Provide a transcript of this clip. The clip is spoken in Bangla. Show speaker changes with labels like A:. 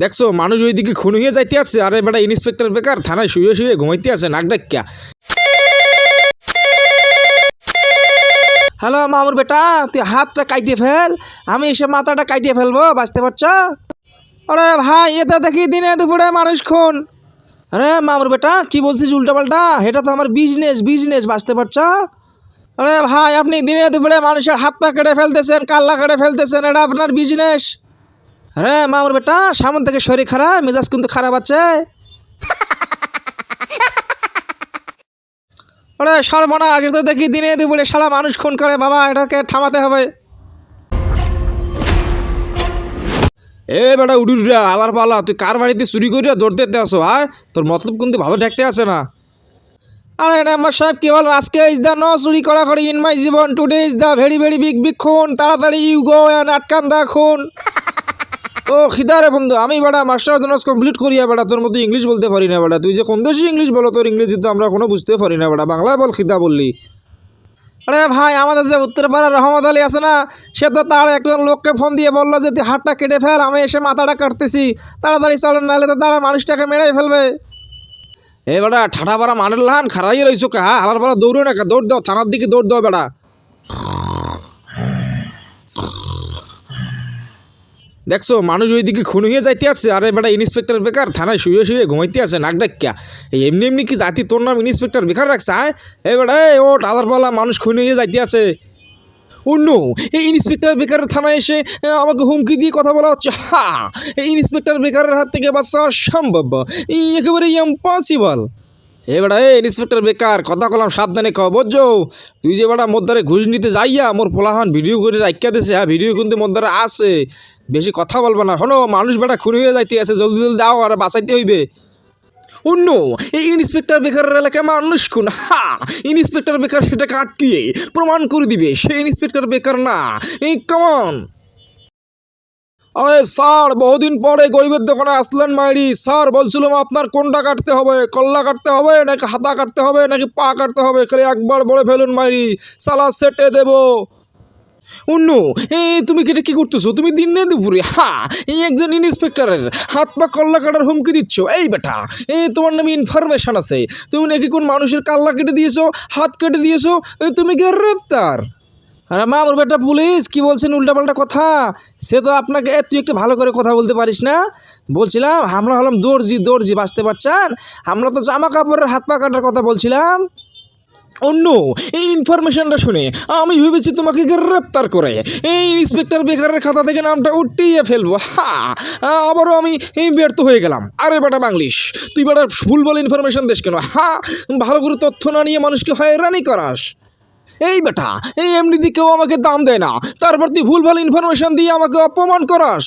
A: দেখছো মানুষ ওইদিকে খুন হয়ে যাইতে আছে, আরে বেটা ইন্সপেক্টর বেকার থানায় শুয়ে শুয়ে ঘুমাইতে আছে নাক ডাক্কা। হ্যালো মামুর বেটা, তুই হাতটা কাটিয়ে ফেল, আমি এসে মাথাটা কাটিয়ে ফেলবো, বাঁচতে পারছ? আরে ভাই এ তো দেখি দিনে দুপুরে মানুষ খুন। আরে মামুর বেটা কি বলছিস উল্টাপাল্টা, এটা তো আমার বিজনেস বাঁচতে পারছ? আরে ভাই আপনি দিনে দুপুরে মানুষের হাত পা কেটে ফেলতেছেন, কাল্লা কেটে ফেলতেছেন, এটা আপনার বিজনেস? আরে মামুর বেটা সামনে থেকে শরীর খারাপ, মেজাজ কিন্তু খারাপ আছে। আরে সর্বনাশ, এটা তো দেখি দিনে দুপুরে শালা মানুষ খুন করে, বাবা এটাকে থামাতে হবে। এ বেটা উডুরা আবার পালা, তুই কার বাড়িতে চুরি করিয়া দৌড়তে আসো? তোর মতলব কিন্তু ভালো দেখতে আছে না। আরে আমার সাহেব কি বল, আজকে ইজ দ্য নো চুরি করা করি ইন মাই জীবন, today is the very big খুন, তাড়াতাড়ি ইউ গো অ্যান্ড আটকান দা খুন। ও খিদা রে বন্ধু, আমি বেটা মাস্টার অনার্স কমপ্লিট করিয়া বেটা তোর মতো ইংলিশ বলতে পারি না বেটা, তুই যে কোন দেশি ইংলিশ বলো, তোর ইংলিশ তো আমরা কোনো বুঝতে পারি না বেটা, বাংলায় বল খিদা বললি। আরে ভাই আমাদের যে উত্তরপাড়ার রহমত আলী আছে না, সে তো তার একজন লোককে ফোন দিয়ে বললো যে তুই হাতটা কেটে ফেল, আমি এসে মাথাটা কাটতেছি, তাড়াতাড়ি চলেন নাহলে তো তারা মানুষটাকে মেরে ফেলবে। এ বেটা ঠাটা পাড়া মানের লাহান খারাইয়ে রয়েছো কা, হালার পাড়া দৌড়ো না, দৌড় দাও থানার দিকে, দৌড় দাও বেটা। দেখছো মানুষ ওইদিকে খুন হয়ে যাইতে আছে, আরে বেটা ইন্সপেক্টর বেকার থানায় শুয়ে শুয়ে ঘুমাইতে আছে নাক ডাক্কা। এমনি এমনি কি জাতি তোর নাম ইন্সপেক্টর বেকার রাখছে? এ বেটা ও টালার পালা মানুষ খুন হয়ে যাইতে আছে। অন্য এই ইন্সপেক্টর বেকারের থানায় এসে আমাকে হুমকি দিয়ে কথা বলা হচ্ছে, এই ইন্সপেক্টর বেকারের হাত থেকে বাঁচা সম্ভব, একেবারে ইম্পসিবল। এ বেটা এই ইন্সপেক্টর বেকার কথা কলাম সাবধানে কও বুঝছো, তুই যে বেটা মোদ্দারে ঘুষ নিতে যাইয়া মোর পোলাহান ভিডিও করে রাখিয়া দিছে, ভিডিও কিন্তু মোদ্দারে আছে, বেশি কথা বলবো না, শোনো মানুষ বেটা খুন হয়ে যাইতে আছে, জলদি জলদি দাও আর বাঁচাইতে হইবে। অন্য এই ইন্সপেক্টর বেকারের এলাকায় মানুষ খুন, ইন্সপেক্টর বেকার সেটাকে আটকিয়ে প্রমাণ করে দিবে সে ইন্সপেক্টর বেকার না, এই কমন। আরে স্যার বহুদিন পরে গরিবের দোকানে আসলেন মাইরি, স্যার বলছিলাম আপনার কোনটা কাটতে হবে, কল্লা কাটতে হবে নাকি হাতা কাটতে হবে নাকি পা কাটতে হবে, খালি একবার বলে ফেলুন মাইরি, সালা সেটে দেবো। অন্য তুমি কেটে কি করতেছো, তুমি দিন নে দুপুরে এই একজন ইন্সপেক্টরের হাত পা কল্লা কাটার হুমকি দিচ্ছ? এই বেটা তোমার নামে ইনফরমেশন আছে, তুমি নাকি কোন মানুষের কাল্লা কেটে দিয়েছো, হাত কেটে দিয়েছো, তুমি গ্রেপ্তার। আরে মা ওর বেটা পুলিশ কি বলছেন উল্টাপাল্টা কথা, সে তো আপনাকে তুই একটু ভালো করে কথা বলতে পারিস না? বলছিলাম আমরা হলাম দর্জি বাঁচতে পারছেন, আমরা তো জামা কাপড়ের হাত পা কাটার কথা বলছিলাম। অন্য এই ইনফরমেশনটা শুনে আমি ভেবেছি তোমাকে গ্রেপ্তার করে এই ইন্সপেক্টর বেকারের খাতা থেকে নামটা উঠিয়ে ফেলবো, আবারও আমি ব্যর্থ হয়ে গেলাম। আরে বেটা বাংলিশ, তুই বেটা ভুলভাল ইনফরমেশন দিস কেন? ভালো করে তথ্য না নিয়ে মানুষকে হয়রানি করাস। এই বেটা এই এমনি দিকেও আমাকে দাম দেয় না, তারপর তুই ভুলভাল ইনফরমেশন দিয়ে আমাকে অপমান করাস।